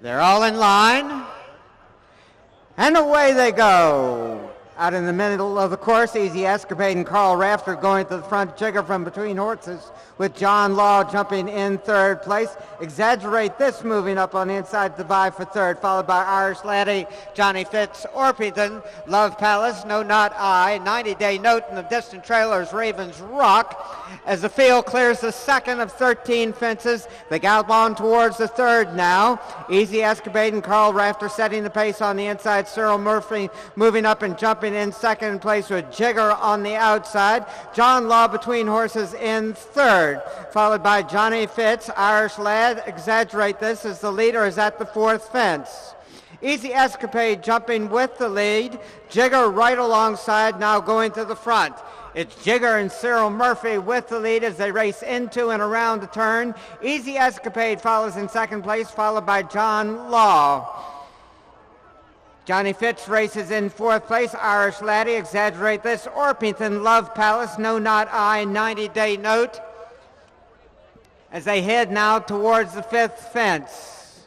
They're all in line, and away they go. Out in the middle of the course, Easy Escapade and Carl Rafter going to the front. Jigger from between horses with John Law jumping in third place. Exaggerate This moving up on the inside to vie for third, followed by Irish Laddie, Johnny Fitz, Orpington, Love Palace, No Not I, 90 Day Note, and the distant trailers Ravens Rock. As the field clears the second of 13 fences, they gallop on towards the third now. Easy Escapade and Carl Rafter setting the pace on the inside. Cyril Murphy moving up and jumping in second place with Jigger on the outside. John Law between horses in third, followed by Johnny Fitz. Irish Lad, Exaggerate This, as the leader is at the fourth fence. Easy Escapade jumping with the lead. Jigger right alongside, now going to the front. It's Jigger and Cyril Murphy with the lead as they race into and around the turn. Easy Escapade follows in second place, followed by John Law. Johnny Fitz races in fourth place. Irish Laddie, Exaggerate This, Orpington, Love Palace, No Not I, 90 Day Note, as they head now towards the fifth fence.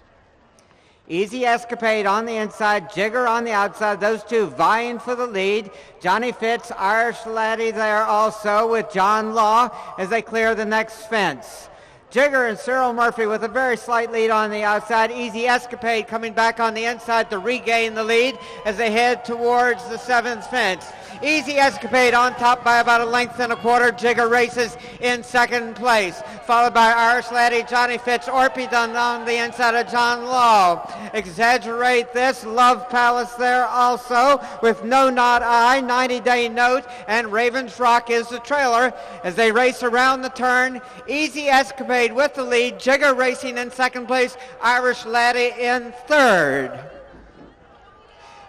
Easy Escapade on the inside, Jigger on the outside, those two vying for the lead. Johnny Fitz, Irish Laddie there also with John Law as they clear the next fence. Jigger and Cyril Murphy with a very slight lead on the outside. Easy Escapade coming back on the inside to regain the lead as they head towards the seventh fence. Easy Escapade on top by about a length and a quarter. Jigger races in second place, followed by Irish Laddie, Johnny Fitz, Orpington on the inside of John Law. Exaggerate This, Love Palace there also with No Not I, 90 Day Note, and Ravens Rock is the trailer as they race around the turn. Easy Escapade with the lead, Jigger racing in second place, Irish Laddie in third.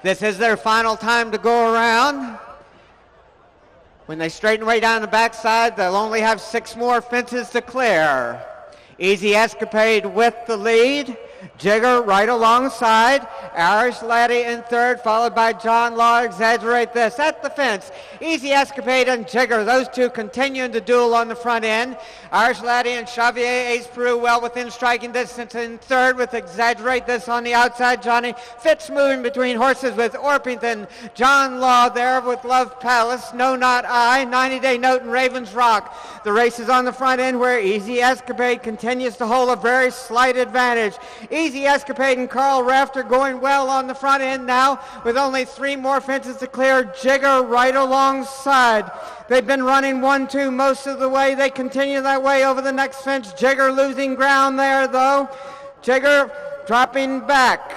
This is their final time to go around. When they straighten way down the backside, they'll only have 6 more fences to clear. Easy Escapade with the lead. Jigger right alongside. Irish Laddie in third, followed by John Law. Exaggerate This at the fence. Easy Escapade and Jigger, those two continuing to duel on the front end. Irish Laddie and Xavier Ace Peru well within striking distance in third with Exaggerate This on the outside. Johnny Fitz moving between horses with Orpington. John Law there with Love Palace, No Not I, 90 Day Note, and Ravens Rock. The race is on the front end where Easy Escapade continues to hold a very slight advantage. Easy Escapade and Carl Rafter going well on the front end now with only 3 more fences to clear. Jigger right alongside. They've been running 1-2 most of the way. They continue that way over the next fence. Jigger losing ground there though. Jigger dropping back.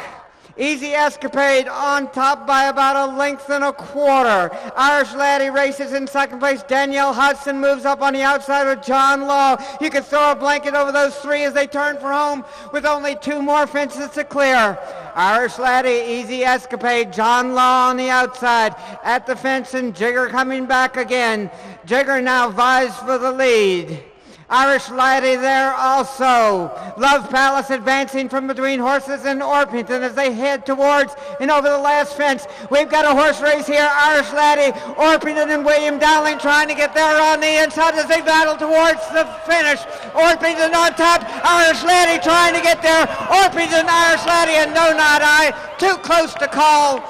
Easy Escapade on top by about a length and a quarter. Irish Laddie races in second place. Danielle Hudson moves up on the outside with John Law. You could throw a blanket over those 3 as they turn for home with only 2 more fences to clear. Irish Laddie, Easy Escapade, John Law on the outside at the fence, and Jigger coming back again. Jigger now vies for the lead. Irish Laddie there also. Love Palace advancing from between horses and Orpington as they head towards and over the last fence. We've got a horse race here. Irish Laddie, Orpington, and William Dowling trying to get there on the inside as they battle towards the finish. Orpington on top. Irish Laddie trying to get there. Orpington, Irish Laddie, and No Not I. Too close to call.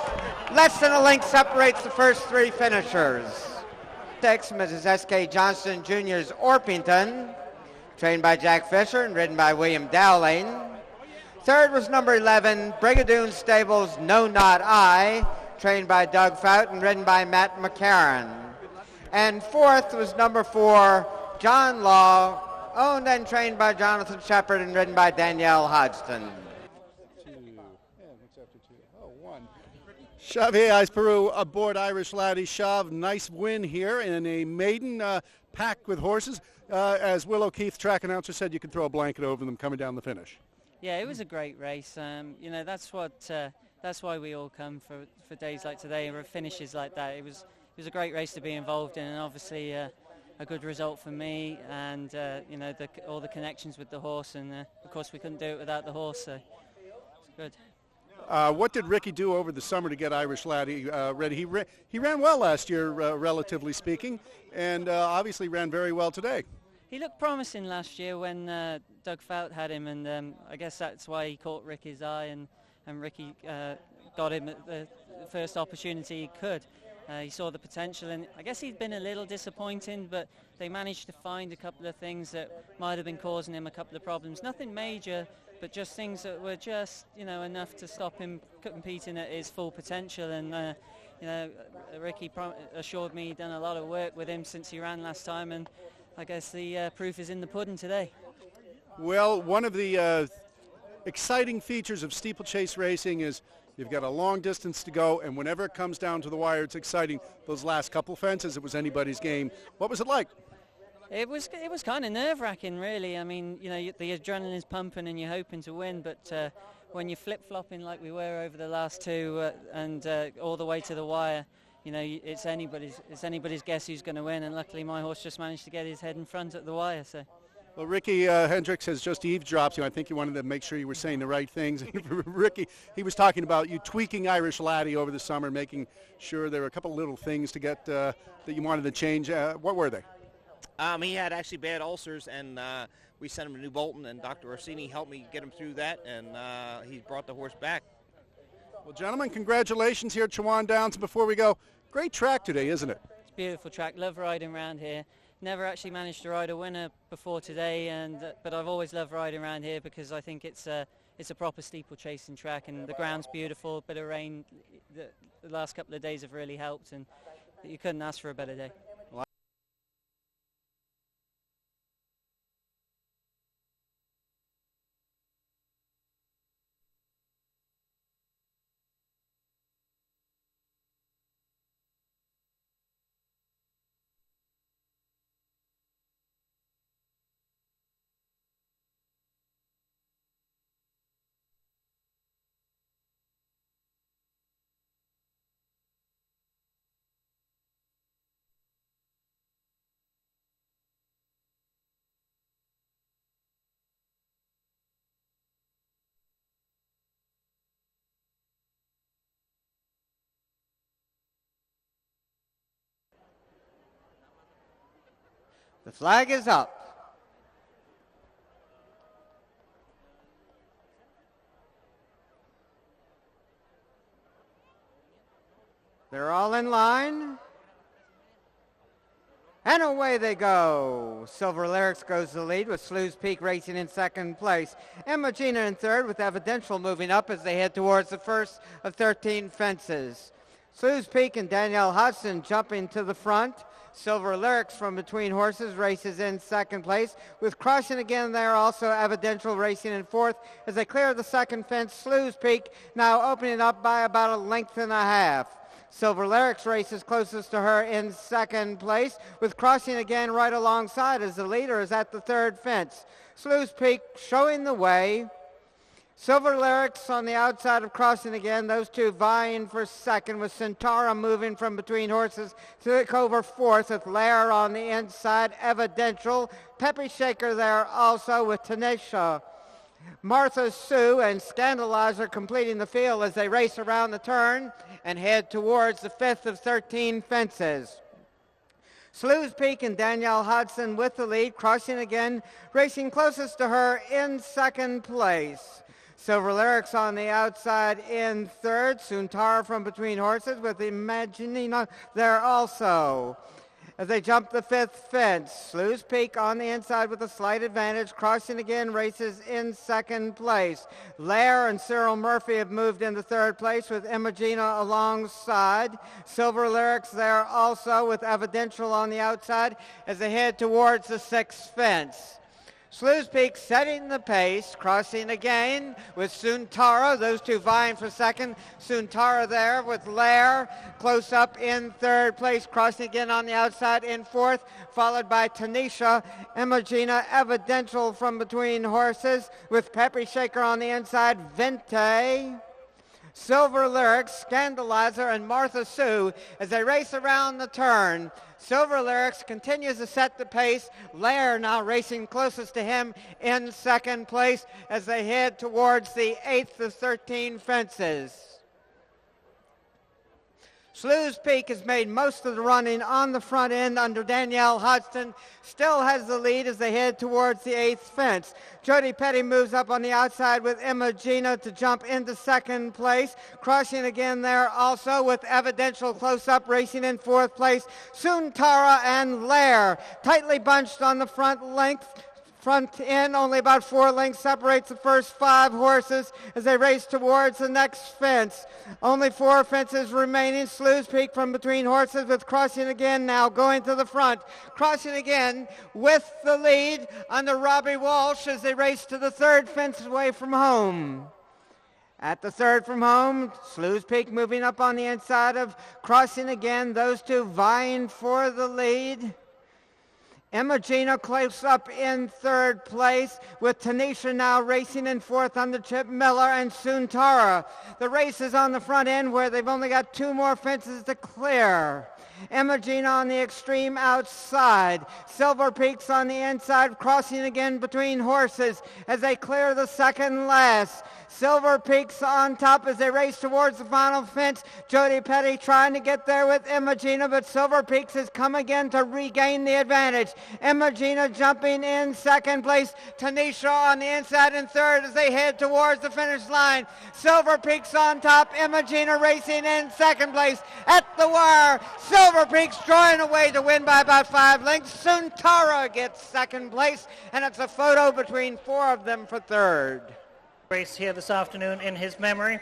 Less than a length separates the first 3 finishers. Next, Mrs. S.K. Johnston Jr.'s Orpington, trained by Jack Fisher and ridden by William Dowling. Third was number 11, Brigadoon Stables No Not I, trained by Doug Fout and ridden by Matt McCarron. And fourth was number 4, John Law, owned and trained by Jonathan Shepard and ridden by Danielle Hodgson. Xavier Ace Peru aboard Irish Laddie. Shav, nice win here in a maiden pack with horses. As Will O'Keefe, track announcer, said, you can throw a blanket over them coming down the finish. Yeah, it was a great race. You know, that's why we all come for days like today and finishes like that. It was a great race to be involved in, and obviously a good result for me. And you know, all the connections with the horse, and of course we couldn't do it without the horse. So it's good. What did Ricky do over the summer to get Irish Laddie ready? He ran well last year, relatively speaking, and obviously ran very well today. He looked promising last year when Doug Fout had him, and I guess that's why he caught Ricky's eye, and Ricky got him at the first opportunity he could. He saw the potential, and I guess he'd been a little disappointing, but they managed to find a couple of things that might have been causing him a couple of problems. Nothing major, but just things that were just, enough to stop him competing at his full potential. And Ricky assured me he'd done a lot of work with him since he ran last time, and I guess the proof is in the pudding today. Well, one of the exciting features of steeplechase racing is you've got a long distance to go, and whenever it comes down to the wire, it's exciting. Those last couple fences, it was anybody's game. What was it like? It was kind of nerve-wracking, really. I mean, the adrenaline's pumping and you're hoping to win, but when you're flip-flopping like we were over the last two and all the way to the wire, it's anybody's guess who's going to win. And luckily, my horse just managed to get his head in front at the wire. So. Well, Ricky Hendricks has just eavesdropped you. I think you wanted to make sure you were saying the right things. Ricky, he was talking about you tweaking Irish Laddie over the summer, making sure there were a couple little things to get that you wanted to change. What were they? He had actually bad ulcers, and we sent him to New Bolton, and Dr. Orsini helped me get him through that, and he brought the horse back. Well, gentlemen, congratulations here at Shawan Downs. And before we go, great track today, isn't it? It's a beautiful track. Love riding around here. Never actually managed to ride a winner before today, but I've always loved riding around here because I think it's a proper steeplechasing track, and the ground's beautiful. Bit of rain the last couple of days have really helped, and you couldn't ask for a better day. The flag is up. They're all in line. And away they go. Silver Lyrics goes to the lead with Slew's Peak racing in second place. Imogena in third with Evidential moving up as they head towards the first of 13 fences. Slew's Peak and Danielle Hudson jumping to the front. Silver Lyrics from between horses races in second place, with crushing again there also Evidential racing in fourth as they clear the second fence. Slew's Peak now opening up by about a length and a half. Silver Lyrics races closest to her in second place, with crossing again right alongside as the leader is at the third fence. Slew's Peak showing the way. Silver Lyrics on the outside of crossing again, those two vying for second, with Centaura moving from between horses to take over fourth, with Lair on the inside, Evidential, Peppy Shaker there also with Tanisha. Martha Sue and Scandalizer completing the field as they race around the turn and head towards the fifth of 13 fences. Slew's Peak and Danielle Hudson with the lead, crossing again, racing closest to her in second place. Silver Lyrics on the outside in third. Suntara from between horses with Imaginina there also. As they jump the fifth fence, Slew's Peak on the inside with a slight advantage. Crossing again races in second place. Lair and Cyril Murphy have moved into third place with Imogena alongside. Silver Lyrics there also with Evidential on the outside as they head towards the sixth fence. Slew's Peak setting the pace, crossing again with Suntara, those two vying for second. Suntara there with Lair, close up in third place, crossing again on the outside in fourth, followed by Tanisha, Imogena, Evidential from between horses, with Peppy Shaker on the inside, Vente, Silver Lyrics, Scandalizer, and Martha Sue as they race around the turn. Silver Lyrics continues to set the pace. Lair now racing closest to him in second place as they head towards the 8th of 13 fences. Slews Peak has made most of the running on the front end under Danielle Hodgson. Still has the lead as they head towards the 8th fence. Jody Petty moves up on the outside with Emma Gina to jump into second place. Crushing again there also with Evidential close-up racing in 4th place. Soon Tara and Lair tightly bunched on the front length. Front end, only about 4 lengths separates the first 5 horses as they race towards the next fence. Only 4 fences remaining. Slews Peak from between horses with Crossing Again now going to the front. Crossing Again with the lead under Robbie Walsh as they race to the 3rd fence away from home. At the 3rd from home, Slews Peak moving up on the inside of Crossing Again. Those two vying for the lead. Emma Gina close up in 3rd place with Tanisha now racing in 4th under Chip Miller and soon Tara. The race is on the front end where they've only got 2 more fences to clear. Emma Gina on the extreme outside. Silver Peaks on the inside, Crossing Again between horses as they clear the second last. Silver Peaks on top as they race towards the final fence. Jody Petty trying to get there with Emma Gina, but Silver Peaks has come again to regain the advantage. Emma Gina jumping in 2nd place. Tanisha on the inside in 3rd as they head towards the finish line. Silver Peaks on top. Emma Gina racing in 2nd place. At the wire, Silver Peaks drawing away to win by about 5 lengths. Soon Tara gets 2nd place, and it's a photo between 4 of them for 3rd. Race here this afternoon in his memory.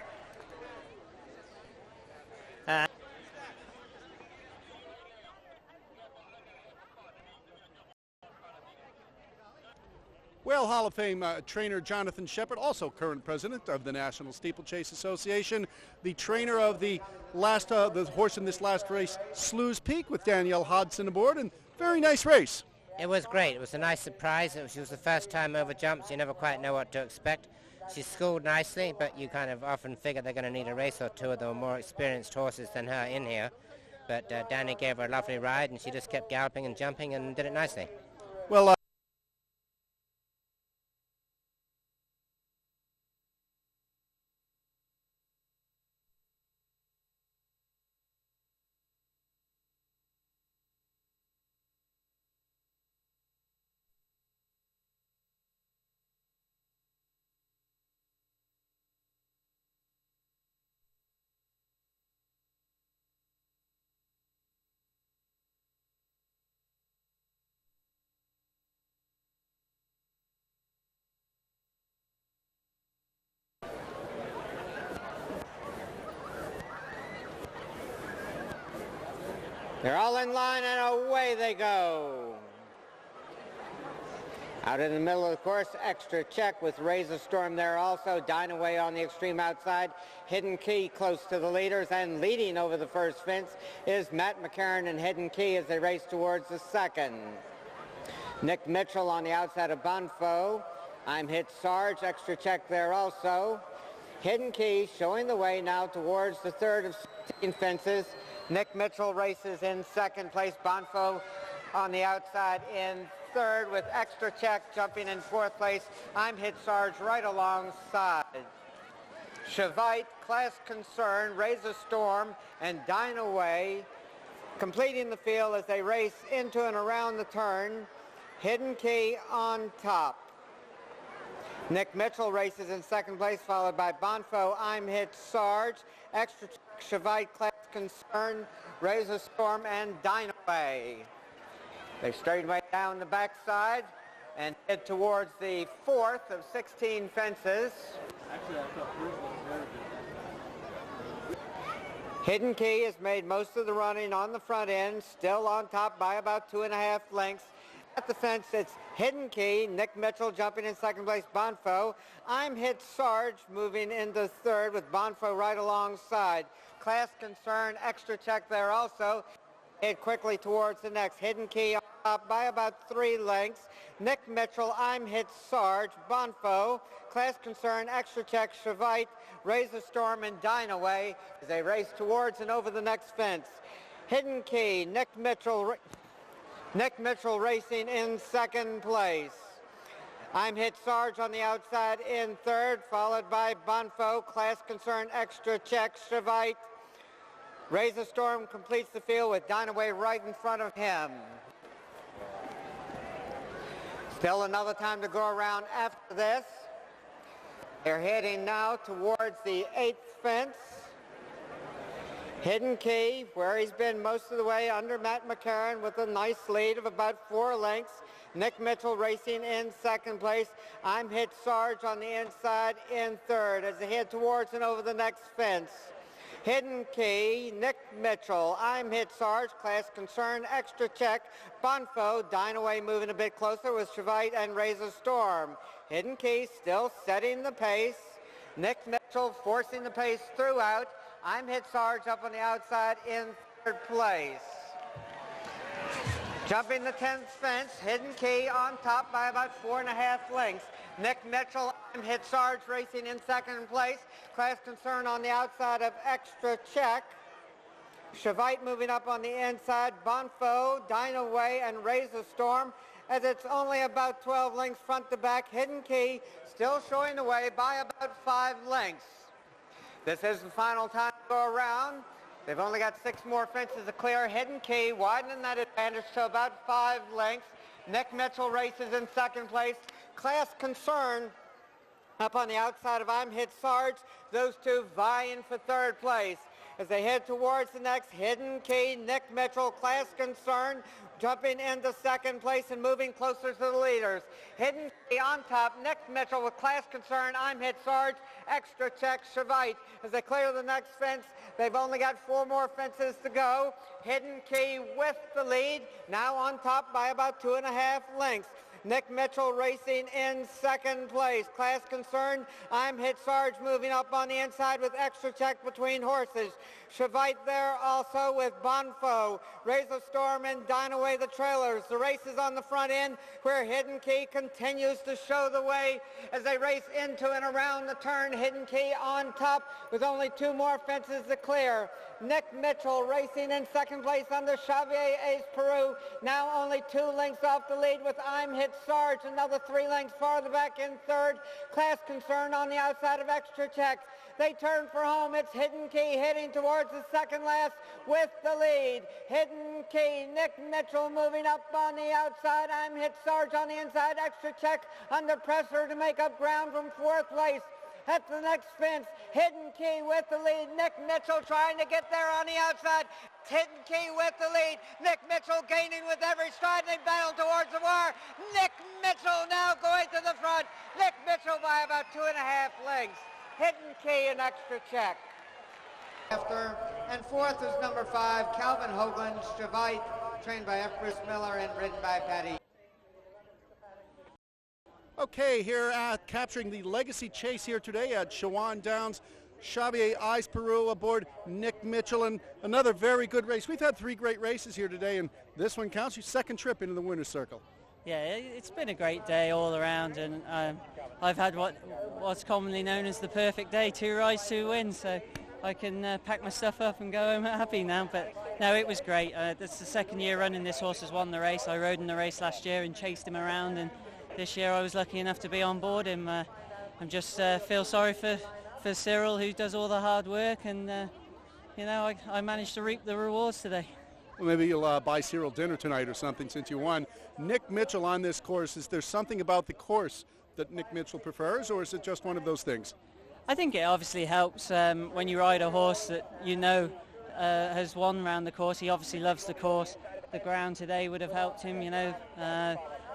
Well, Hall of Fame trainer Jonathan Shepard, also current president of the National Steeplechase Association, the trainer of the horse in this last race, Slews Peak, with Danielle Hodgson aboard, and very nice race. It was great. It was a nice surprise. She was the first time over jumps. You never quite know what to expect. She schooled nicely, but you kind of often figure they're going to need a race or two of the more experienced horses than her in here. But Danny gave her a lovely ride, and she just kept galloping and jumping and did it nicely. Well, They're all in line and away they go. Out in the middle of the course, Extra Check with Razor Storm there also. Dynaway on the extreme outside. Hidden Key close to the leaders, and leading over the first fence is Matt McCarron and Hidden Key as they race towards the 2nd. Nick Mitchell on the outside of Bonfo. I'm Hit Sarge, Extra Check there also. Hidden Key showing the way now towards the 3rd of 16 fences. Nick Mitchell races in 2nd place. Bonfo on the outside in 3rd with Extra Check jumping in 4th place. I'm Hit Sarge right alongside. Shavite, Class Concern, Razor Storm, and Dynaway completing the field as they race into and around the turn. Hidden Key on top. Nick Mitchell races in 2nd place, followed by Bonfo, I'm Hit Sarge, Extra Shavite, Class Concern, Razor Storm, and Dynaway. They straighten way down the backside and head towards the 4th of 16 fences. Hidden Key has made most of the running on the front end, still on top by about 2.5 lengths. At the fence, it's Hidden Key, Nick Mitchell jumping in 2nd place, Bonfo. I'm Hit Sarge moving into 3rd with Bonfo right alongside. Class Concern, Extra Check there also. Head quickly towards the next. Hidden Key on top by about 3 lengths. Nick Mitchell, I'm Hit Sarge, Bonfo, Class Concern, Extra Check, Shavite, Razor Storm, and Dynaway as they race towards and over the next fence. Hidden Key, Nick Mitchell racing in 2nd place. I'm Hit Sarge on the outside in 3rd, followed by Bonfo, Class Concern, Extra Check, Shavite, Razor Storm completes the field with Dynaway right in front of him. Still another time to go around after this. They're heading now towards the 8th fence. Hidden Key, where he's been most of the way under Matt McCarron with a nice lead of about 4 lengths. Nick Mitchell racing in 2nd place. I'm Hit Sarge on the inside in 3rd as they head towards and over the next fence. Hidden Key, Nick Mitchell, I'm Hit Sarge, Class Concern, Extra Check, Bonfo, Dynaway moving a bit closer with Chevite and Razor Storm. Hidden Key still setting the pace. Nick Mitchell forcing the pace throughout. I'm Hit Sarge up on the outside in 3rd place. Jumping the 10th fence, Hidden Key on top by about 4.5 lengths. Nick Mitchell, I'm Hit Sarge racing in 2nd place. Class Concern on the outside of Extra Check. Chevite moving up on the inside. Bonfo, Dynaway, and Razor Storm. As it's only about 12 lengths front to back. Hidden Key still showing the way by about 5 lengths. This is the final time to go around. They've only got 6 more fences to clear. Hidden Key widening that advantage to about 5 lengths. Nick Mitchell races in 2nd place. Class Concern up on the outside of I'm Hit Sarge. Those two vying for 3rd place. As they head towards the next, Hidden Key, Nick Mitchell, Class Concern, jumping into 2nd place and moving closer to the leaders. Hidden Key on top, Nick Mitchell with Class Concern, I'm Hit Sarge, Extra Check, Chevite. As they clear the next fence, they've only got 4 more fences to go. Hidden Key with the lead, now on top by about 2.5 lengths. Nick Mitchell racing in 2nd place. Class Concern, I'm Hit Sarge moving up on the inside with Extra Check between horses. Chevite there also with Bonfo. Razor Storm and Dynaway the trailers. The race is on the front end where Hidden Key continues to show the way as they race into and around the turn. Hidden Key on top with only 2 more fences to clear. Nick Mitchell racing in 2nd place under Xavier Ace Peru. Now only 2 lengths off the lead with I'm Hit Sarge. Another 3 lengths farther back in 3rd. Class Concern on the outside of Extra Check. They turn for home. It's Hidden Key heading towards the 2nd last with the lead. Hidden Key, Nick Mitchell moving up on the outside. I'm Hit Sarge on the inside. Extra Check under pressure to make up ground from 4th place. At the next fence, Hidden Key with the lead. Nick Mitchell trying to get there on the outside. Hidden Key with the lead. Nick Mitchell gaining with every stride. They battle towards the wire. Nick Mitchell now going to the front. Nick Mitchell by about 2.5 lengths. Hidden Key and Extra Check. After, and 4th is number 5, Calvin Hoagland, Chevite, trained by F. Bruce Miller and ridden by Patty. Okay, here capturing the legacy chase here today at Shawan Downs. Xavier Ice Peru aboard Nick Mitchell, and another very good race. We've had 3 great races here today, and this one counts your 2nd trip into the winner's circle. Yeah, it's been a great day all around, and I've had what's commonly known as the perfect day, 2 rides, 2 wins, so I can pack my stuff up and go home happy now. But no, it was great. This is the 2nd year running this horse has won the race. I rode in the race last year and chased him around, and this year I was lucky enough to be on board him. I just feel sorry for Cyril, who does all the hard work, and I managed to reap the rewards today. Well, maybe you'll buy Cyril dinner tonight or something since you won. Nick Mitchell on this course, is there something about the course that Nick Mitchell prefers, or is it just one of those things? I think it obviously helps when you ride a horse that has won round the course. He obviously loves the course. The ground today would have helped him,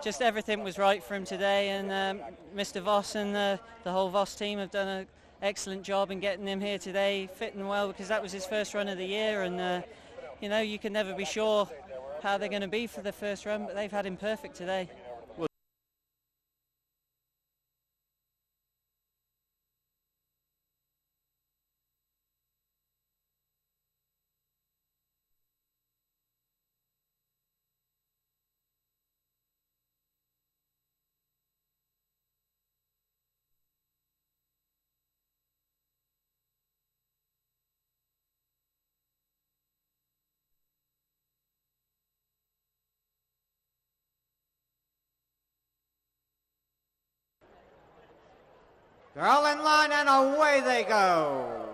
just everything was right for him today, and Mr. Voss and the whole Voss team have done an excellent job in getting him here today, fitting well, because that was his first run of the year, and you can never be sure how they're going to be for the first run, but they've had him perfect today. They're all in line and away they go.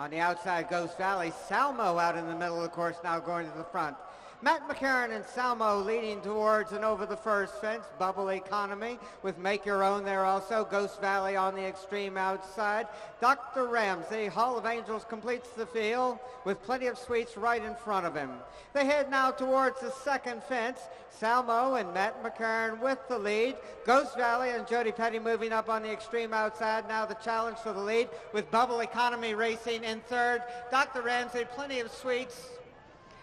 On the outside, Ghost Valley. Salmo out in the middle of the course now going to the front. Matt McCarran and Salmo leading towards and over the first fence. Bubble Economy with Make Your Own there also. Ghost Valley on the extreme outside. Dr. Ramsey, Hall of Angels completes the field with Plenty of Sweets right in front of him. They head now towards the second fence. Salmo and Matt McCarran with the lead. Ghost Valley and Jody Petty moving up on the extreme outside. Now the challenge for the lead with Bubble Economy racing in third. Dr. Ramsey, Plenty of Sweets,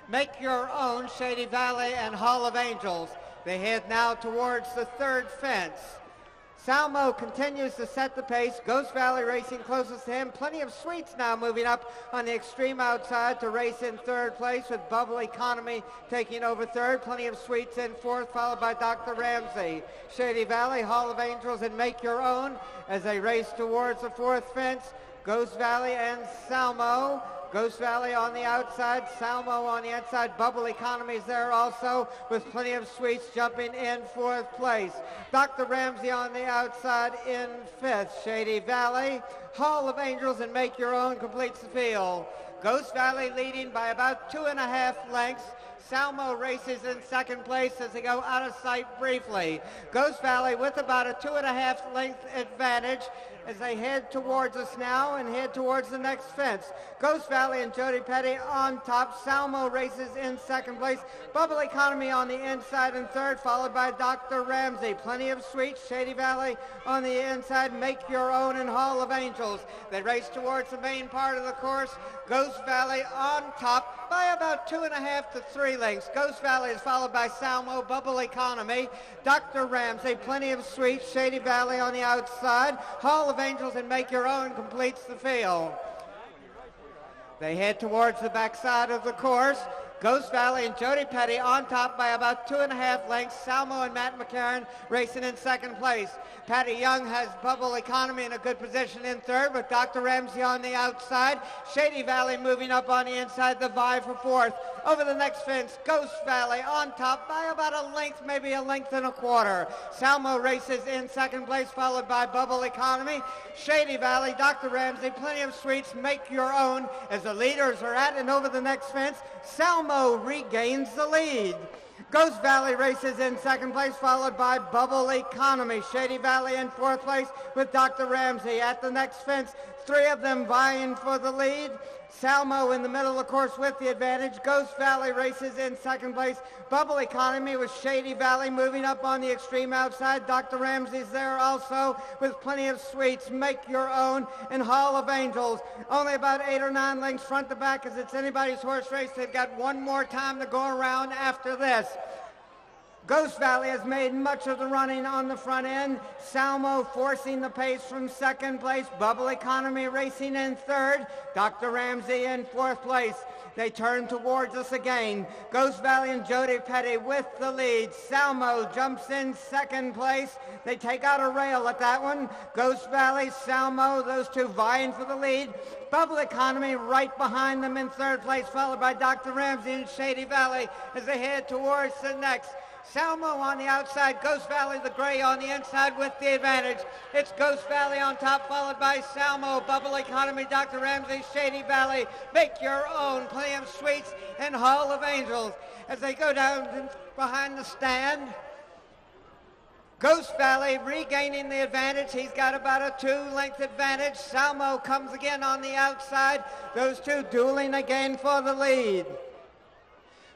Make Your Own, Shady Valley, and Hall of Angels. They head now towards the third fence. Salmo continues to set the pace. Ghost Valley racing closest to him. Plenty of Sweets now moving up on the extreme outside to race in third place with Bubble Economy taking over third. Plenty of Sweets in fourth, followed by Dr. Ramsey. Shady Valley, Hall of Angels, and Make Your Own as they race towards the fourth fence. Ghost Valley and Salmo. Ghost Valley on the outside, Salmo on the inside. Bubble Economy is there also with Plenty of Sweets jumping in fourth place. Dr. Ramsey on the outside in fifth. Shady Valley, Hall of Angels, and Make Your Own completes the field. Ghost Valley leading by about 2.5 lengths. Salmo races in second place as they go out of sight briefly. Ghost Valley with about a 2.5 length advantage as they head towards us now and head towards the next fence. Ghost Valley and Jody Petty on top. Salmo races in second place. Bubble Economy on the inside in third, followed by Dr. Ramsey. Plenty of Sweets, Shady Valley on the inside. Make Your Own and Hall of Angels. They race towards the main part of the course. Ghost Valley on top by about 2.5 to 3 lengths. Ghost Valley is followed by Salmo, Bubble Economy, Dr. Ramsey, Plenty of Sweets, Shady Valley on the outside. Hall of Angels and Make Your Own completes the field. They head towards the backside of the course. Ghost Valley and Jody Petty on top by about 2.5 lengths. Salmo and Matt McCarran racing in second place. Patty Young has Bubble Economy in a good position in third with Dr. Ramsey on the outside. Shady Valley moving up on the inside, the vie for fourth. Over the next fence, Ghost Valley on top by about a length, maybe a length and a quarter. Salmo races in second place, followed by Bubble Economy. Shady Valley, Dr. Ramsey, Plenty of Sweets, Make Your Own as the leaders are at and over the next fence. Salmo regains the lead. Ghost Valley races in second place, followed by Bubble Economy. Shady Valley in fourth place with Dr. Ramsey at the next fence. 3 of them vying for the lead. Salmo in the middle of the course with the advantage. Ghost Valley races in second place. Bubble Economy with Shady Valley moving up on the extreme outside. Dr. Ramsey's there also with Plenty of Sweets, Make Your Own, and Hall of Angels. Only about 8 or 9 lengths front to back as it's anybody's horse race. They've got one more time to go around after this. Ghost Valley has made much of the running on the front end. Salmo forcing the pace from second place. Bubble Economy racing in third. Dr. Ramsey in fourth place. They turn towards us again. Ghost Valley and Jody Petty with the lead. Salmo jumps in second place. They take out a rail at that one. Ghost Valley, Salmo, those two vying for the lead. Bubble Economy right behind them in third place, followed by Dr. Ramsey and Shady Valley as they head towards the next. Salmo on the outside, Ghost Valley the gray on the inside with the advantage. It's Ghost Valley on top, followed by Salmo, Bubble Economy, Dr. Ramsey, Shady Valley, Make Your Own, Plenty of Sweets, and Hall of Angels. As they go down behind the stand, Ghost Valley regaining the advantage. He's got about a 2-length advantage. Salmo comes again on the outside. Those two dueling again for the lead.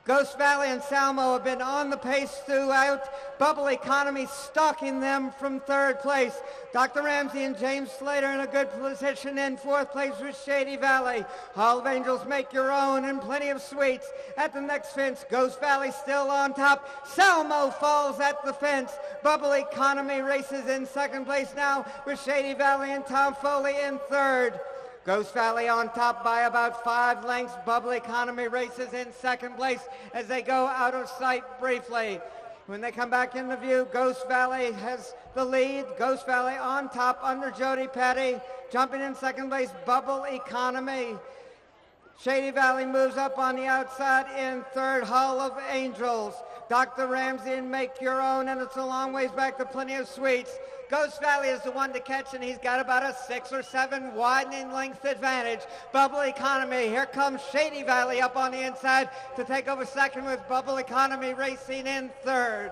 Ghost Valley and Salmo have been on the pace throughout. Bubble Economy stalking them from third place. Dr. Ramsey and James Slater in a good position in fourth place with Shady Valley. Hall of Angels, Make Your Own, and Plenty of Sweets. At the next fence, Ghost Valley still on top. Salmo falls at the fence. Bubble Economy races in second place now with Shady Valley and Tom Foley in third. Ghost Valley on top by about 5 lengths. Bubble Economy races in second place as they go out of sight briefly. When they come back into view, Ghost Valley has the lead. Ghost Valley on top under Jody Petty. Jumping in second place, Bubble Economy. Shady Valley moves up on the outside in third. Hall of Angels. Dr. Ramsey and Make Your Own, and it's a long ways back to Plenty of Sweets. Ghost Valley is the one to catch, and he's got about a 6 or 7 widening length advantage. Bubble Economy, here comes Shady Valley up on the inside to take over second with Bubble Economy racing in third.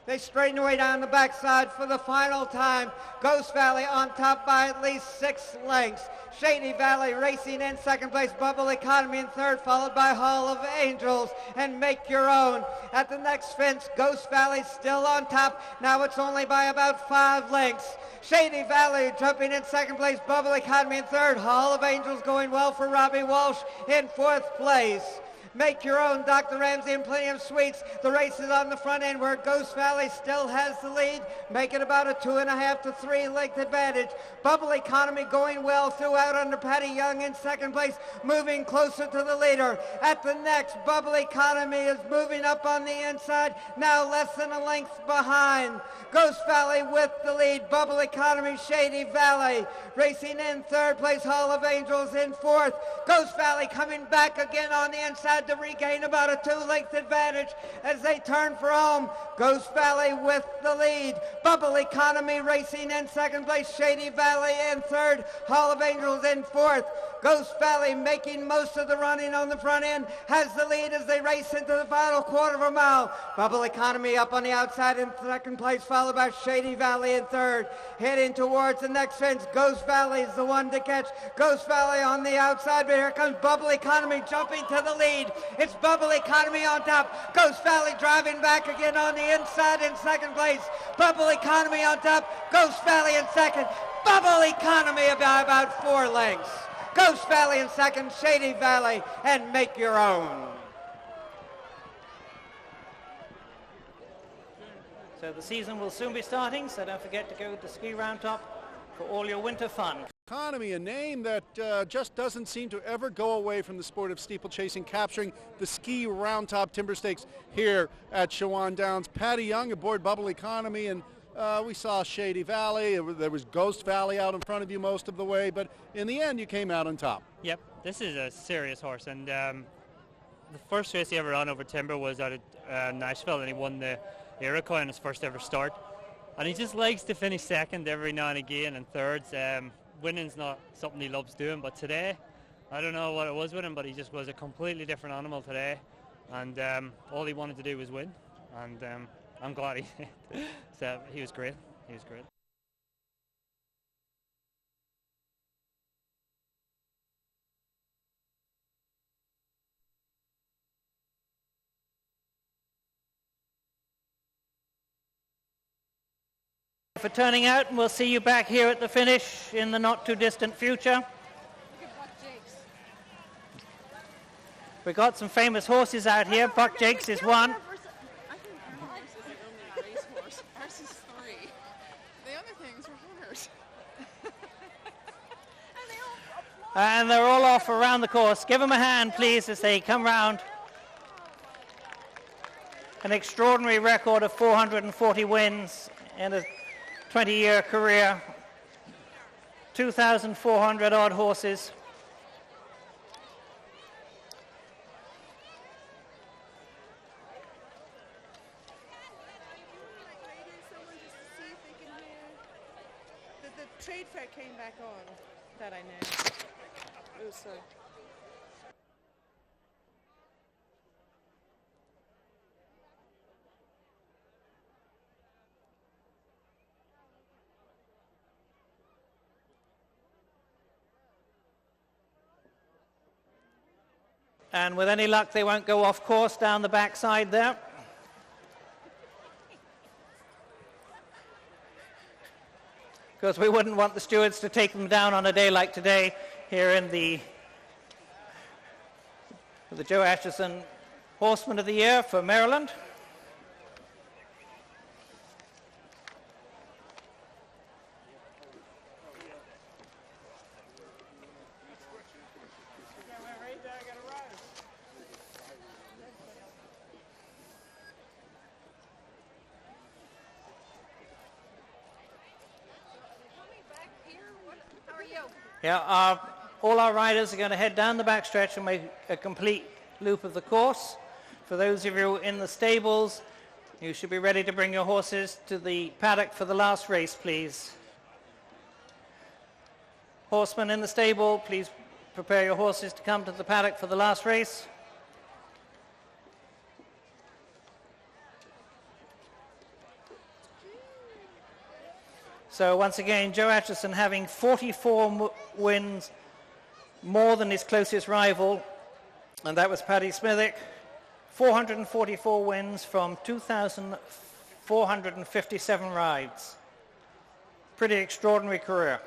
They straighten away down the backside for the final time. Ghost Valley on top by at least 6 lengths. Shady Valley racing in second place. Bubble Economy in third, followed by Hall of Angels and Make Your Own. At the next fence, Ghost Valley still on top. Now it's only by about 5 lengths. Shady Valley jumping in second place. Bubble Economy in third. Hall of Angels going well for Robbie Walsh in 4th place. Make Your Own, Dr. Ramsey and Plenty of Sweets. The race is on the front end where Ghost Valley still has the lead, making about a 2.5 to 3 length advantage. Bubble Economy going well throughout under Patty Young in second place, moving closer to the leader. At the next, Bubble Economy is moving up on the inside, now less than a length behind. Ghost Valley with the lead. Bubble Economy, Shady Valley racing in third place. Hall of Angels in 4th. Ghost Valley coming back again on the inside to regain about a 2-length advantage as they turn for home. Ghost Valley with the lead. Bubble Economy racing in second place. Shady Valley in third. Hall of Angels in 4th. Ghost Valley making most of the running on the front end, has the lead as they race into the final quarter of a mile. Bubble Economy up on the outside in second place, followed by Shady Valley in third. Heading towards the next fence, Ghost Valley is the one to catch. Ghost Valley on the outside, but here comes Bubble Economy jumping to the lead. It's Bubble Economy on top. Ghost Valley driving back again on the inside in second place. Bubble Economy on top. Ghost Valley in second. Bubble Economy by about 4 lengths. Ghost Valley in second, Shady Valley, and Make Your Own. So the season will soon be starting, so don't forget to go to Ski Roundtop for all your winter fun. Economy, a name that just doesn't seem to ever go away from the sport of steeplechasing, capturing the Ski Roundtop Timber Stakes here at Shawan Downs. Patty Young aboard Bubble Economy, and we saw Shady Valley. There was Ghost Valley out in front of you most of the way, but in the end you came out on top. Yep, this is a serious horse, and the first race he ever ran over timber was out at Nashville, and he won the Iroquois in his first ever start. And he just likes to finish second every now and again and thirds. Winning's not something he loves doing, but today, I don't know what it was with him, but he just was a completely different animal today, and all he wanted to do was win, and I'm glad he did. So he was great. He was great. For turning out, and we'll see you back here at the finish in the not too distant future. We got some famous horses out here. Buck Jakes is one. And they're all off around the course. Give them a hand, please, as they come round. An extraordinary record of 440 wins in a 20-year career. 2,400 odd horses. The trade fair came back on, that I know. It was And with any luck, they won't go off course down the backside there. Because we wouldn't want the stewards to take them down on a day like today here in the Joe Asherson Horseman of the Year for Maryland. Yeah, all our riders are going to head down the backstretch and make a complete loop of the course. For those of you in the stables, you should be ready to bring your horses to the paddock for the last race, please. Horsemen in the stable, please prepare your horses to come to the paddock for the last race. So once again, Joe Atchison having 44 wins, more than his closest rival, and that was Paddy Smithick. 444 wins from 2,457 rides. Pretty extraordinary career.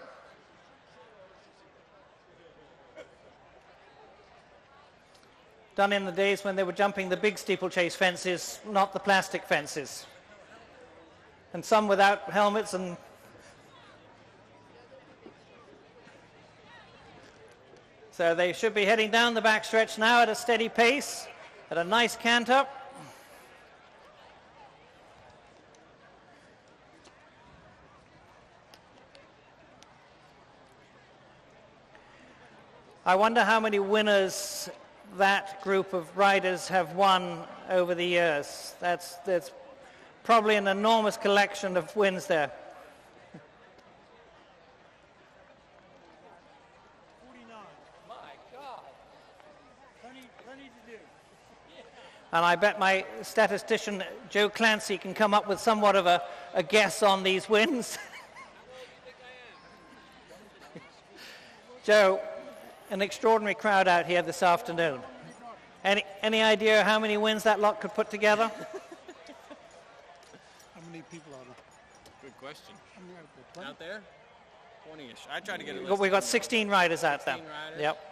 Done in the days when they were jumping the big steeplechase fences, not the plastic fences. And some without helmets and so they should be heading down the backstretch now at a steady pace, at a nice canter. I wonder how many winners that group of riders have won over the years. That's probably an enormous collection of wins there. And I bet my statistician, Joe Clancy, can come up with somewhat of a guess on these wins. Joe, an extraordinary crowd out here this afternoon. Any idea how many wins that lot could put together? How many people are there? Good question. Out there? 20-ish. I tried to get it. We've got 16 riders out there. 16 riders? Yep.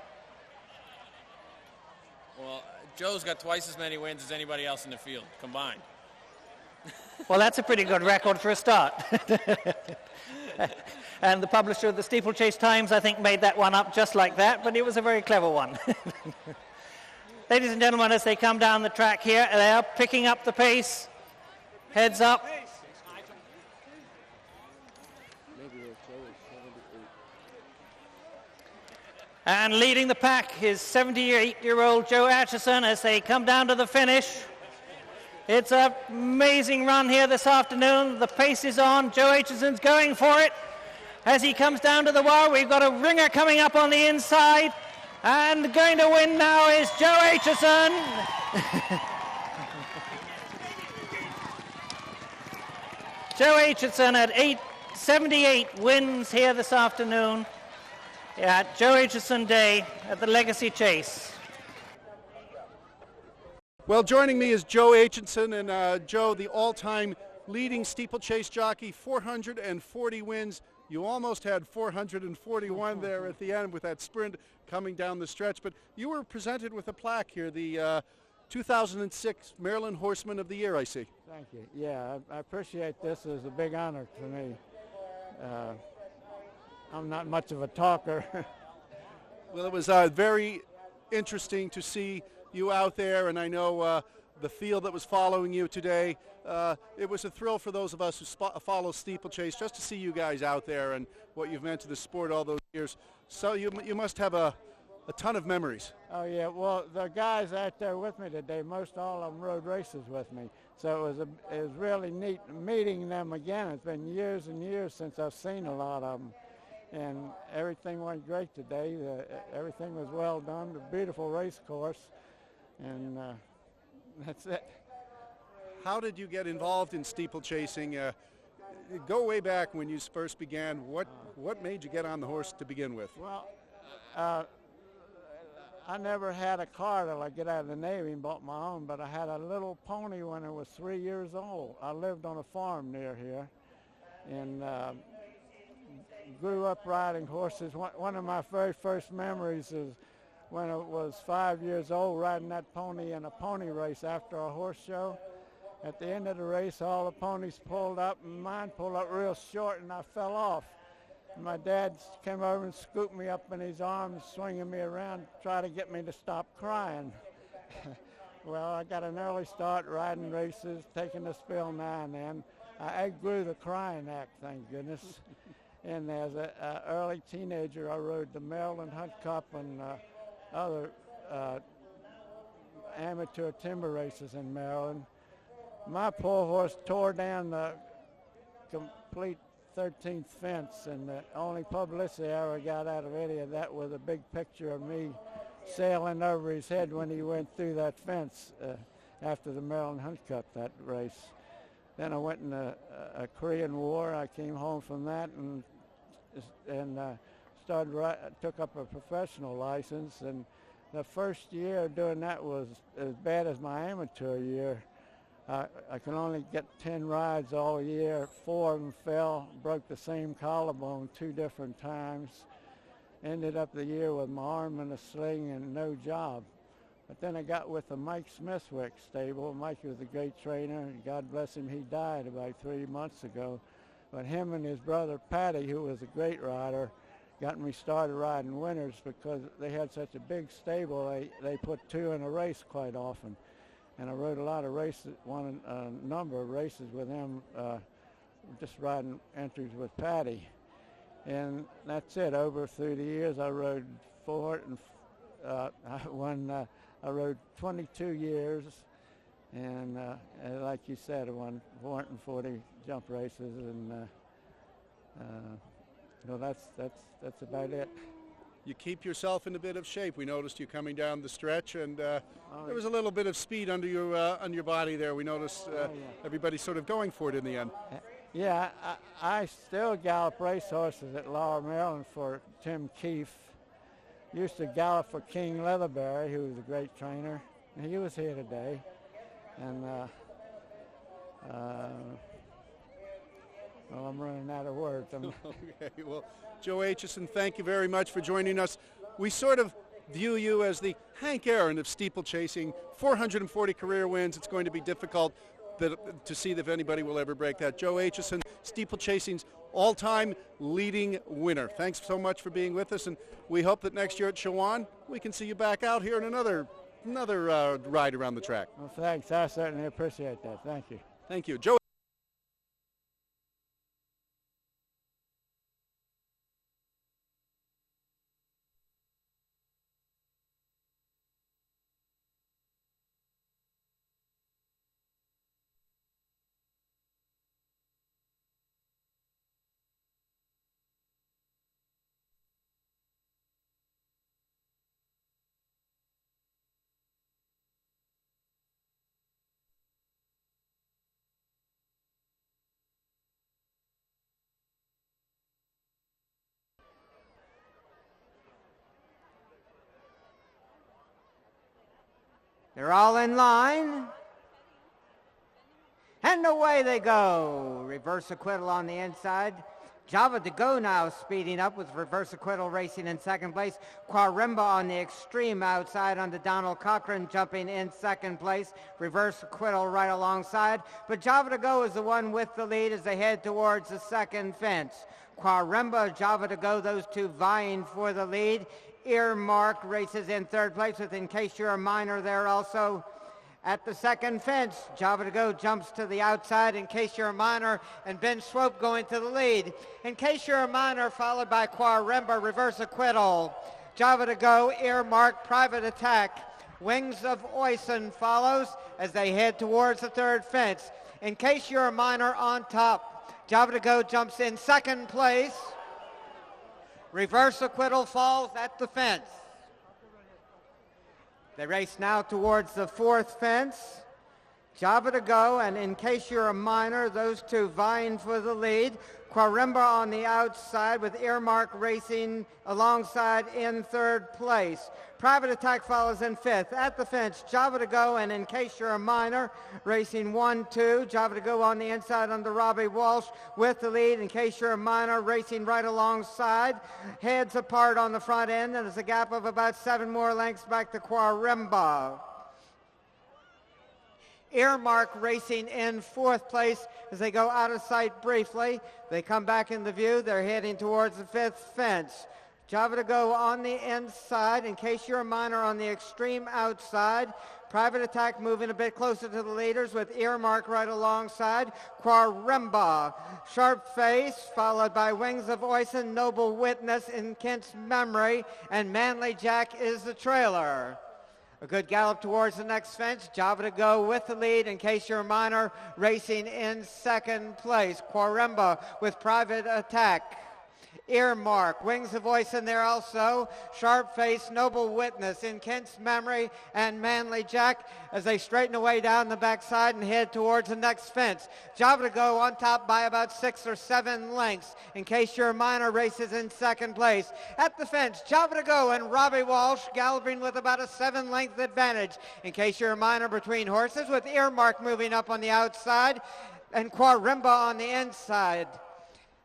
Well, Joe's got twice as many wins as anybody else in the field combined. Well, that's a pretty good record for a start. And the publisher of the Steeplechase Times, I think, made that one up just like that, but it was a very clever one. Ladies and gentlemen, as they come down the track here, they are picking up the pace. Heads up. And leading the pack is 78-year-old Joe Atchison as they come down to the finish. It's an amazing run here this afternoon. The pace is on. Joe Atchison's going for it. As he comes down to the wire, we've got a ringer coming up on the inside. And going to win now is Joe Atchison. Joe Atchison at 78 wins here this afternoon. At Joe Atchison Day at the Legacy Chase. Well, joining me is Joe Atchison, and Joe, the all-time leading steeplechase jockey, 440 wins. You almost had 441 there at the end with that sprint coming down the stretch, but you were presented with a plaque here, the 2006 Maryland Horseman of the Year, I see. Thank you. Yeah, I appreciate this. It's a big honor to me. I'm not much of a talker. Well, it was very interesting to see you out there, and I know the field that was following you today. It was a thrill for those of us who follow steeplechase just to see you guys out there and what you've meant to the sport all those years. So you must have a ton of memories. Oh, yeah. Well, the guys out there with me today, most all of them rode races with me. So it was really neat meeting them again. It's been years and years since I've seen a lot of them. And everything went great today. Everything was well done. A beautiful race course. And that's it. How did you get involved in steeplechasing? Go way back when you first began. What made you get on the horse to begin with? Well, I never had a car till I get out of the Navy and bought my own, but I had a little pony when I was 3 years old. I lived on a farm near here and grew up riding horses. One of my very first memories is when I was 5 years old riding that pony in a pony race after a horse show. At the end of the race, all the ponies pulled up and mine pulled up real short and I fell off. My dad came over and scooped me up in his arms, swinging me around, trying to get me to stop crying. Well, I got an early start riding races, taking a spill now and then. I outgrew the crying act, thank goodness. And as an early teenager, I rode the Maryland Hunt Cup and other amateur timber races in Maryland. My poor horse tore down the complete 13th fence, and the only publicity I ever got out of any of that was a big picture of me sailing over his head when he went through that fence after the Maryland Hunt Cup, that race. Then I went in a Korean War. I came home from that and took up a professional license. And the first year doing that was as bad as my amateur year. I could only get 10 rides all year. 4 of them fell, broke the same collarbone 2 different times. Ended up the year with my arm in a sling and no job. But then I got with the Mike Smithwick stable. Mike was a great trainer. God bless him, he died about 3 months ago. But him and his brother Patty, who was a great rider, got me started riding winners because they had such a big stable. They put 2 in a race quite often. And I rode a lot of races, won a number of races with them, just riding entries with Patty. And that's it. Over through the years, I rode I rode 22 years, and like you said, I won 440 jump races, and that's about it. You keep yourself in a bit of shape. We noticed you coming down the stretch, and there was a little bit of speed under your body there. We noticed everybody sort of going for it in the end. Yeah, I still gallop racehorses at Laurel, Maryland for Tim Keefe. Used to gallop for King Leatherberry, who was a great trainer. He was here today. And I'm running out of words. Okay, well, Joe Aitchison, thank you very much for joining us. We sort of view you as the Hank Aaron of steeplechasing. 440 career wins. It's going to be difficult to see if anybody will ever break that. Joe Aitchison, steeplechasing's all-time leading winner. Thanks so much for being with us, and we hope that next year at Shawan we can see you back out here in another ride around the track. Well, thanks. I certainly appreciate that. Thank you. Thank you. Joe. They're all in line. And away they go. Reverse acquittal on the inside. Java to go now speeding up with reverse acquittal racing in second place. Quaremba on the extreme outside under Donald Cochran jumping in second place. Reverse acquittal right alongside. But Java to go is the one with the lead as they head towards the second fence. Quaremba, Java to go, those two vying for the lead. Earmark races in third place with In Case You're a Minor there also at the second fence. Java to go jumps to the outside, In Case You're a Minor, and Ben Swope going to the lead. In Case You're a Minor followed by Quaremba, reverse acquittal. Java to go, Earmark, Private Attack. Wings of Oisin follows as they head towards the third fence. In Case You're a Minor on top. Java to go jumps in second place. Reverse acquittal falls at the fence. They race now towards the fourth fence. Java to go, and In Case You're a Minor, those two vying for the lead. Quaremba on the outside with Earmark racing alongside in third place. Private Attack follows in fifth. At the fence, Java to go, and In Case You're a Minor, racing 1-2. Java to go on the inside under Robbie Walsh with the lead. In Case You're a Minor, racing right alongside. Heads apart on the front end, and there's a gap of about 7 more lengths back to Quaremba. Earmark racing in fourth place as they go out of sight briefly. They come back into view. They're heading towards the fifth fence. Java to go on the inside. In case you're a minor, on the extreme outside. Private Attack moving a bit closer to the leaders with Earmark right alongside. Quaremba, Sharp Face, followed by Wings of Oisin, Noble Witness, In Kent's Memory, and Manly Jack is the trailer. A good gallop towards the next fence. Java to go with the lead. In case you're a minor, racing in second place. Quaremba with Private Attack. Earmark, Wings of Voice in there also. Sharp Face, Noble Witness, In Kent's Memory, and Manly Jack as they straighten away down the backside and head towards the next fence. Java to go on top by about 6 or 7 lengths. In case you're a minor, races in second place. At the fence, Java to go and Robbie Walsh galloping with about a 7-length advantage. In case you're a minor, between horses with Earmark moving up on the outside and Quaremba on the inside.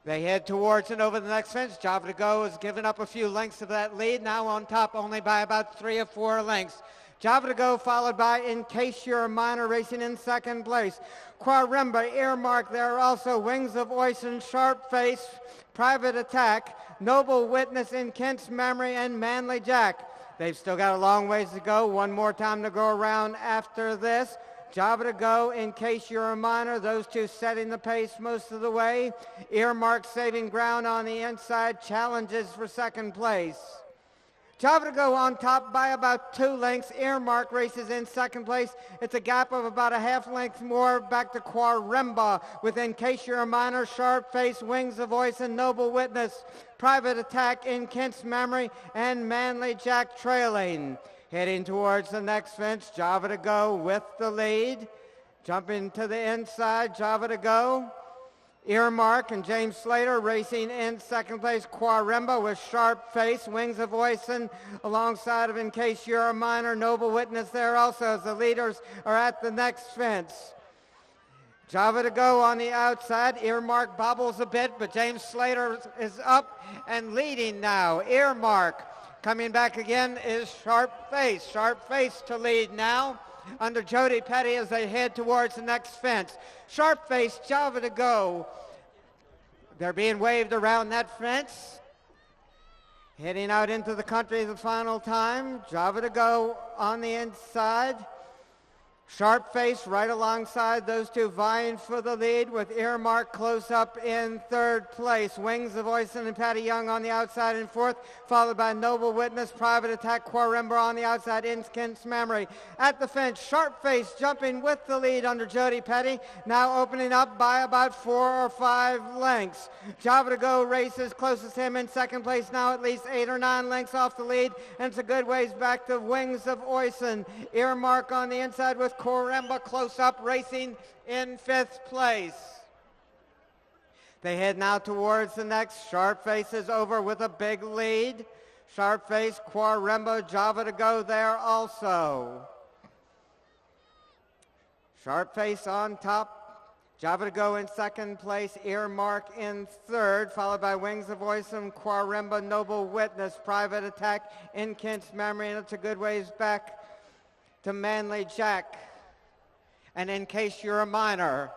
They head towards and over the next fence. Java to go has given up a few lengths of that lead, now on top only by about 3 or 4 lengths. Java to go followed by In Case You're a Minor racing in second place. Quaremba, Earmark there also. Wings of Oisin, Sharp Face, Private Attack, Noble Witness, In Kent's Memory, and Manly Jack. They've still got a long ways to go. One more time to go around after this. Java to go, In Case You're a Minor. Those two setting the pace most of the way. Earmark saving ground on the inside. Challenges for second place. Java to go on top by about 2 lengths. Earmark races in second place. It's a gap of about a half length more back to Quaremba with In Case You're a Minor, Sharp Face, Wings of Voice, and Noble Witness. Private Attack, In Kent's Memory, and Manly Jack trailing. Heading towards the next fence, Java to go with the lead. Jumping to the inside, Java to go. Earmark and James Slater racing in second place. Quaremba with Sharp Face, Wings of Oisin alongside of In Case You're a Minor, Noble Witness there also as the leaders are at the next fence. Java to go on the outside. Earmark bobbles a bit, but James Slater is up and leading now. Earmark. Coming back again is Sharp Face. Sharp Face to lead now under Jody Petty as they head towards the next fence. Sharp Face, Java to go. They're being waved around that fence. Heading out into the country the final time. Java to go on the inside. Sharp Face right alongside those two vying for the lead with Earmark close up in third place. Wings of Oisin and Patty Young on the outside in fourth, followed by Noble Witness, Private Attack, Quaremba on the outside, In Kent's Memory. At the fence, Sharp Face jumping with the lead under Jody Petty, now opening up by about 4 or 5 lengths. Java to go races closest to him in second place, now at least 8 or 9 lengths off the lead, and it's a good ways back to Wings of Oisin. Earmark on the inside with Quaremba close up, racing in 5th place. They head now towards the next. Sharp Face is over with a big lead. Sharp Face, Quaremba, Java to go there also. Sharp Face on top. Java to go in second place. Earmark in third, followed by Wings of Oisin, Quaremba, Noble Witness, Private Attack, In Kent's Memory, and it's a good ways back to Manly Jack. And In Case You're a Minor.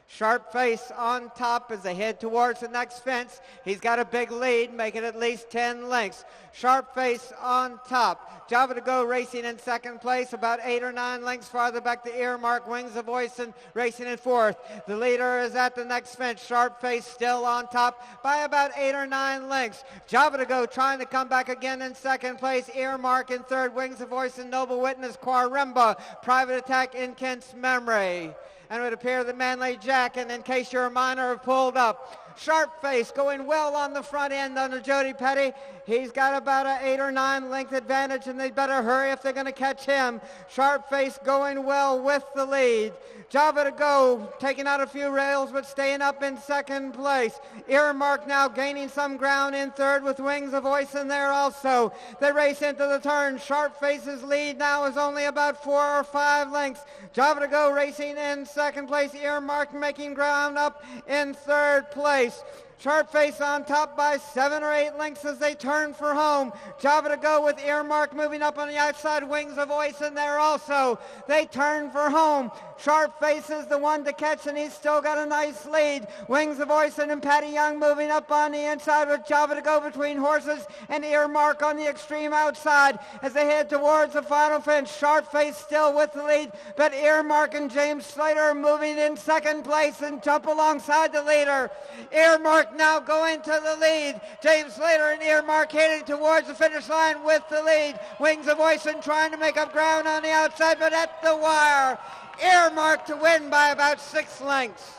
Sharp Face on top as they head towards the next fence. He's got a big lead, making at least 10 lengths. Sharp Face on top. Java to go racing in second place, about 8 or 9 lengths farther back to Earmark. Wings of Oisin racing in fourth. The leader is at the next fence. Sharp Face still on top by about 8 or 9 lengths. Java to go trying to come back again in second place. Earmark in third. Wings of Oisin, Noble Witness, Quaremba, Private Attack, In Kent's Memory. And it would appear that Manly Jack and In Case You're a Minor have pulled up. Sharp Face going well on the front end under Jody Petty. He's got about an 8 or 9 length advantage, and they better hurry if they're going to catch him. Sharp Face going well with the lead. Java to go, taking out a few rails, but staying up in second place. Earmark now gaining some ground in third with Wings of Oisin there also. They race into the turn. Sharp Face's lead now is only about 4 or 5 lengths. Java to go racing in second place. Earmark making ground up in third place. Sharp Face on top by 7 or 8 lengths as they turn for home. Java to go with Earmark moving up on the outside. Wings of Oisin there also. They turn for home. Sharp Face is the one to catch, and he's still got a nice lead. Wings of Oisin and Patty Young moving up on the inside with Java to go between horses and Earmark on the extreme outside as they head towards the final finish. Sharp Face still with the lead, but Earmark and James Slater are moving in second place and jump alongside the leader. Earmark now going to the lead. James Slater and Earmark heading towards the finish line with the lead. Wings of Oisin trying to make up ground on the outside, but at the wire. Earmark to win by about 6 lengths.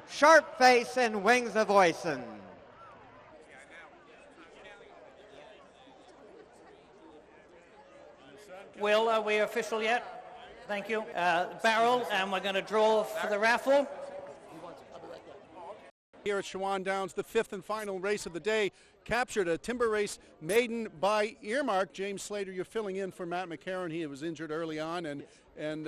Sharp Face and Wings of Oisin. Will, are we official yet? Thank you. Barrel, and we're going to draw for the raffle. Here at Shawan Downs, the 5th and final race of the day, captured a timber race maiden by Earmark. James Slater, you're filling in for Matt McCarron. He was injured early on, and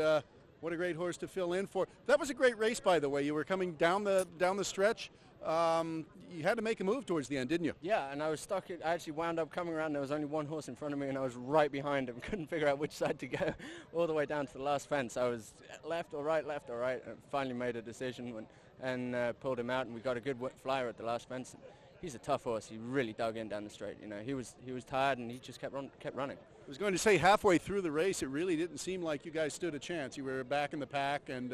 what a great horse to fill in for. That was a great race, by the way. You were coming down the stretch. You had to make a move towards the end, didn't you? Yeah, and I was stuck. I actually wound up coming around. There was only one horse in front of me, and I was right behind him. Couldn't figure out which side to go all the way down to the last fence. I was left or right, and finally made a decision and pulled him out, and we got a good flyer at the last fence. He's a tough horse. He really dug in down the straight. You know, he was tired, and he just kept running. I was going to say, halfway through the race, it really didn't seem like you guys stood a chance. You were back in the pack, and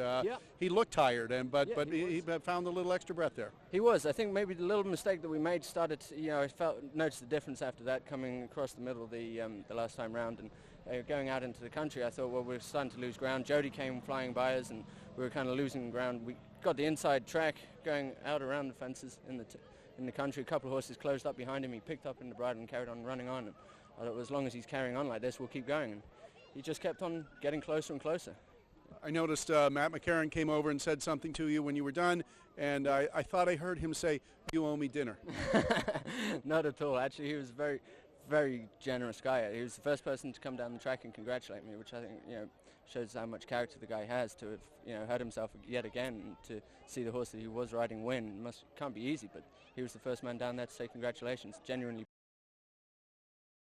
he looked tired, but he found a little extra breath there. He was. I think maybe the little mistake that we made started. I noticed the difference after that, coming across the middle the last time round, and going out into the country. I thought, well, we're starting to lose ground. Jody came flying by us, and we were kind of losing ground. We got the inside track going out around the fences in the country. A couple of horses closed up behind him. He picked up in the bridle and carried on running on. And I thought, as long as he's carrying on like this, we'll keep going. And he just kept on getting closer and closer. I noticed Matt McCarron came over and said something to you when you were done, and I thought I heard him say, "You owe me dinner." Not at all. Actually, he was a very, very generous guy. He was the first person to come down the track and congratulate me, which I think shows how much character the guy has to have hurt himself yet again, and to see the horse that he was riding win. Can't be easy, but he was the first man down there to say congratulations. Genuinely